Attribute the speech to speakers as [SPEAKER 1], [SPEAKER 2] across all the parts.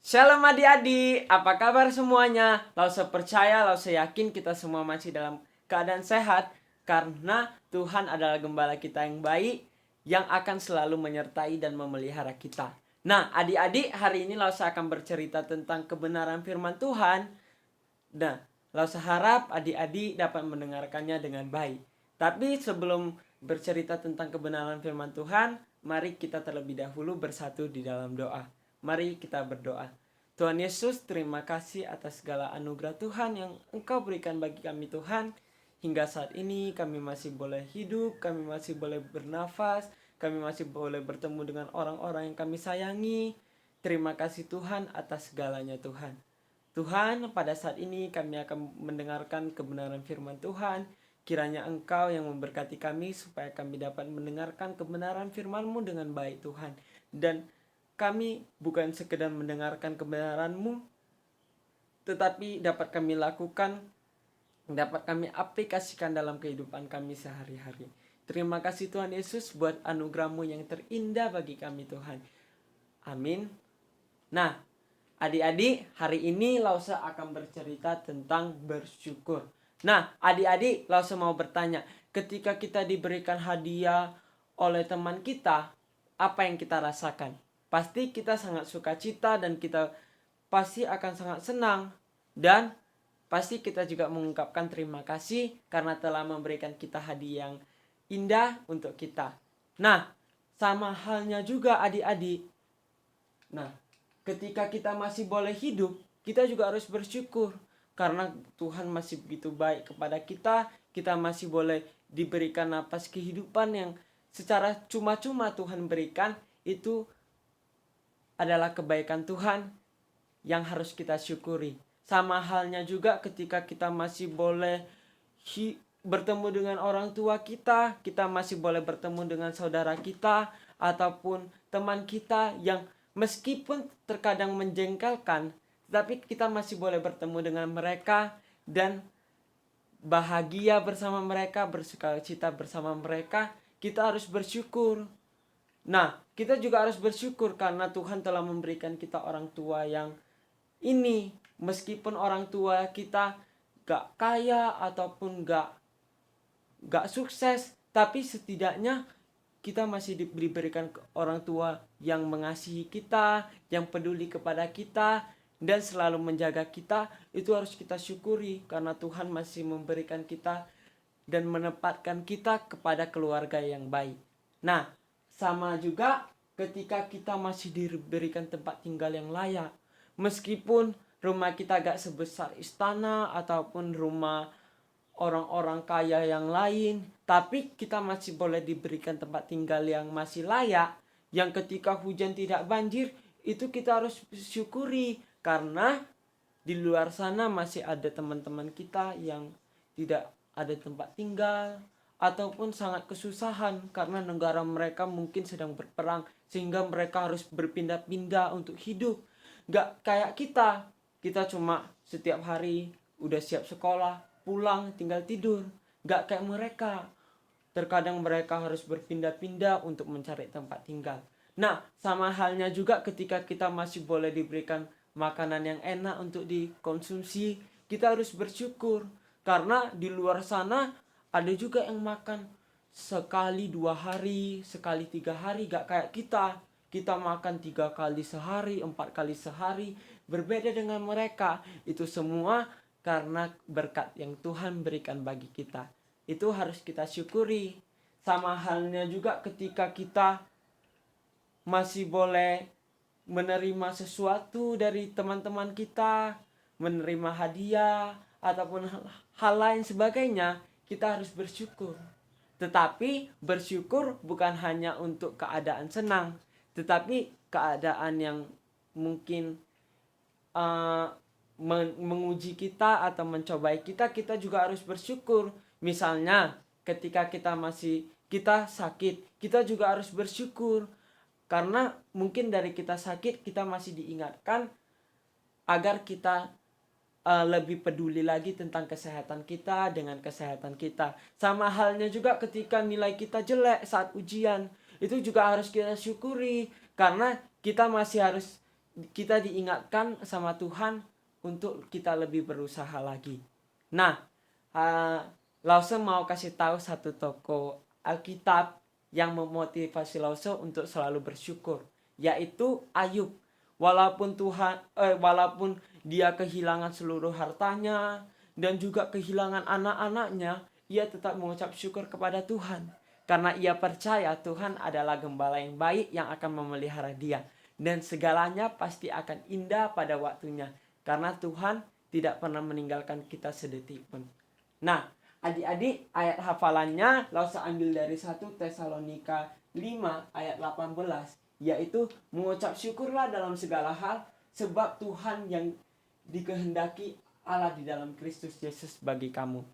[SPEAKER 1] Shalom adik-adik, apa kabar semuanya? Lausa percaya, lausa yakin kita semua masih dalam keadaan sehat karena Tuhan adalah gembala kita yang baik yang akan selalu menyertai dan memelihara kita. Nah, adik-adik, hari ini Lausa akan bercerita tentang kebenaran firman Tuhan. Nah, Lausa harap adik-adik dapat mendengarkannya dengan baik. Tapi sebelum bercerita tentang kebenaran firman Tuhan, mari kita terlebih dahulu bersatu di dalam doa. Mari kita berdoa. Tuhan Yesus, terima kasih atas segala anugerah Tuhan yang Engkau berikan bagi kami Tuhan. Hingga saat ini kami masih boleh hidup, kami masih boleh bernafas, kami masih boleh bertemu dengan orang-orang yang kami sayangi. Terima kasih Tuhan atas segalanya Tuhan. Tuhan, pada saat ini kami akan mendengarkan kebenaran firman Tuhan. Kiranya Engkau yang memberkati kami supaya kami dapat mendengarkan kebenaran firman-Mu dengan baik Tuhan. Dan kami bukan sekedar mendengarkan kebenaran-Mu, tetapi dapat kami lakukan, dapat kami aplikasikan dalam kehidupan kami sehari-hari. Terima kasih Tuhan Yesus buat anugerah-Mu yang terindah bagi kami Tuhan. Amin. Nah, adik-adik, hari ini Lausa akan bercerita tentang bersyukur. Nah, adik-adik, Lausa mau bertanya, ketika kita diberikan hadiah oleh teman kita, apa yang kita rasakan? Pasti kita sangat sukacita dan kita pasti akan sangat senang. Dan pasti kita juga mengungkapkan terima kasih karena telah memberikan kita hadiah yang indah untuk kita. Nah, sama halnya juga adik-adik. Nah, ketika kita masih boleh hidup, kita juga harus bersyukur. Karena Tuhan masih begitu baik kepada kita, kita masih boleh diberikan napas kehidupan yang secara cuma-cuma Tuhan berikan. Itu adalah kebaikan Tuhan yang harus kita syukuri. Sama halnya juga ketika kita masih boleh bertemu dengan orang tua kita, kita masih boleh bertemu dengan saudara kita, ataupun teman kita yang meskipun terkadang menjengkelkan, tapi kita masih boleh bertemu dengan mereka dan bahagia bersama mereka, bersukacita bersama mereka. Kita harus bersyukur. Nah, kita juga harus bersyukur karena Tuhan telah memberikan kita orang tua yang ini. Meskipun orang tua kita gak kaya ataupun gak sukses, tapi setidaknya kita masih diberikan orang tua yang mengasihi kita, yang peduli kepada kita, dan selalu menjaga kita. Itu harus kita syukuri karena Tuhan masih memberikan kita dan menempatkan kita kepada keluarga yang baik. Nah, sama juga ketika kita masih diberikan tempat tinggal yang layak. Meskipun rumah kita gak sebesar istana ataupun rumah orang-orang kaya yang lain, tapi kita masih boleh diberikan tempat tinggal yang masih layak, yang ketika hujan tidak banjir, itu kita harus syukuri karena di luar sana masih ada teman-teman kita yang tidak ada tempat tinggal ataupun sangat kesusahan karena negara mereka mungkin sedang berperang sehingga mereka harus berpindah-pindah untuk hidup. Gak kayak kita cuma setiap hari udah siap sekolah, pulang tinggal tidur. Gak kayak mereka, terkadang mereka harus berpindah-pindah untuk mencari tempat tinggal. Nah, sama halnya juga ketika kita masih boleh diberikan makanan yang enak untuk dikonsumsi, kita harus bersyukur. Karena di luar sana ada juga yang makan sekali 2 hari, sekali 3 hari, gak kayak kita. Kita makan 3 kali sehari, 4 kali sehari. Berbeda dengan mereka. Itu semua karena berkat yang Tuhan berikan bagi kita. Itu harus kita syukuri. Sama halnya juga ketika kita masih boleh menerima sesuatu dari teman-teman kita, menerima hadiah ataupun hal lain sebagainya, kita harus bersyukur. Tetapi bersyukur bukan hanya untuk keadaan senang, tetapi keadaan yang mungkin menguji kita atau mencobai kita, kita juga harus bersyukur. Misalnya ketika kita sakit, kita juga harus bersyukur karena mungkin dari kita sakit kita masih diingatkan agar kita lebih peduli lagi tentang kesehatan kita dengan kesehatan kita. Sama halnya juga ketika nilai kita jelek saat ujian, itu juga harus kita syukuri karena kita masih harus kita diingatkan sama Tuhan untuk kita lebih berusaha lagi. Nah, Lause mau kasih tahu satu toko Alkitab yang memotivasi Lause untuk selalu bersyukur, yaitu Ayub. Walaupun walaupun dia kehilangan seluruh hartanya dan juga kehilangan anak-anaknya, ia tetap mengucap syukur kepada Tuhan. Karena ia percaya Tuhan adalah gembala yang baik yang akan memelihara dia. Dan segalanya pasti akan indah pada waktunya. Karena Tuhan tidak pernah meninggalkan kita sedetik pun. Nah, adik-adik, ayat hafalannya Lause ambil dari 1 Tesalonika 5 ayat 18, yaitu mengucap syukurlah dalam segala hal, sebab Tuhan yang dikehendaki Allah di dalam Kristus Yesus bagi kamu.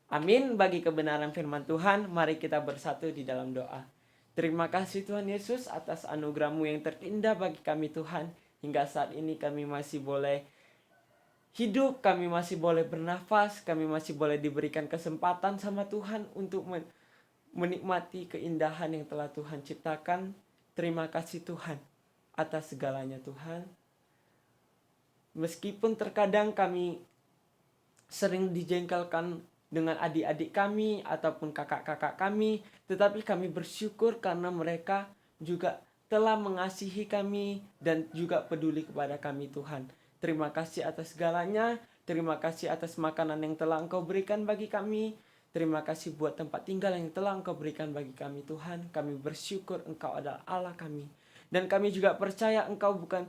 [SPEAKER 1] Amin. Bagi kebenaran firman Tuhan, mari kita bersatu di dalam doa. Terima kasih Tuhan Yesus atas anugerah-Mu yang terindah bagi kami Tuhan. Hingga saat ini kami masih boleh hidup, kami masih boleh bernafas, kami masih boleh diberikan kesempatan sama Tuhan untuk menikmati keindahan yang telah Tuhan ciptakan. Terima kasih Tuhan atas segalanya Tuhan. Meskipun terkadang kami sering dijengkelkan dengan adik-adik kami ataupun kakak-kakak kami, tetapi kami bersyukur karena mereka juga telah mengasihi kami dan juga peduli kepada kami Tuhan. Terima kasih atas segalanya. Terima kasih atas makanan yang telah Engkau berikan bagi kami. Terima kasih buat tempat tinggal yang telah Engkau berikan bagi kami Tuhan. Kami bersyukur Engkau adalah Allah kami. Dan kami juga percaya Engkau bukan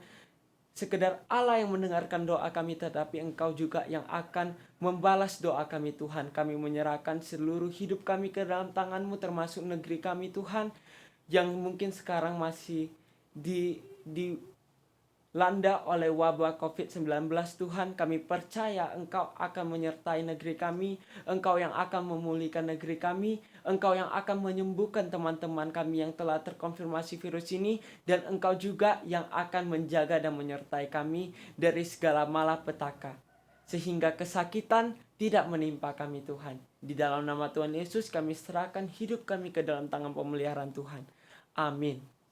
[SPEAKER 1] sekedar Allah yang mendengarkan doa kami, tetapi Engkau juga yang akan membalas doa kami Tuhan. Kami menyerahkan seluruh hidup kami ke dalam tangan-Mu, termasuk negeri kami Tuhan, yang mungkin sekarang masih dilanda oleh wabah COVID-19 Tuhan. Kami percaya Engkau akan menyertai negeri kami, Engkau yang akan memulihkan negeri kami, Engkau yang akan menyembuhkan teman-teman kami yang telah terkonfirmasi virus ini, dan Engkau juga yang akan menjaga dan menyertai kami dari segala malapetaka, sehingga kesakitan tidak menimpa kami Tuhan. Di dalam nama Tuhan Yesus kami serahkan hidup kami ke dalam tangan pemeliharaan Tuhan. Amin.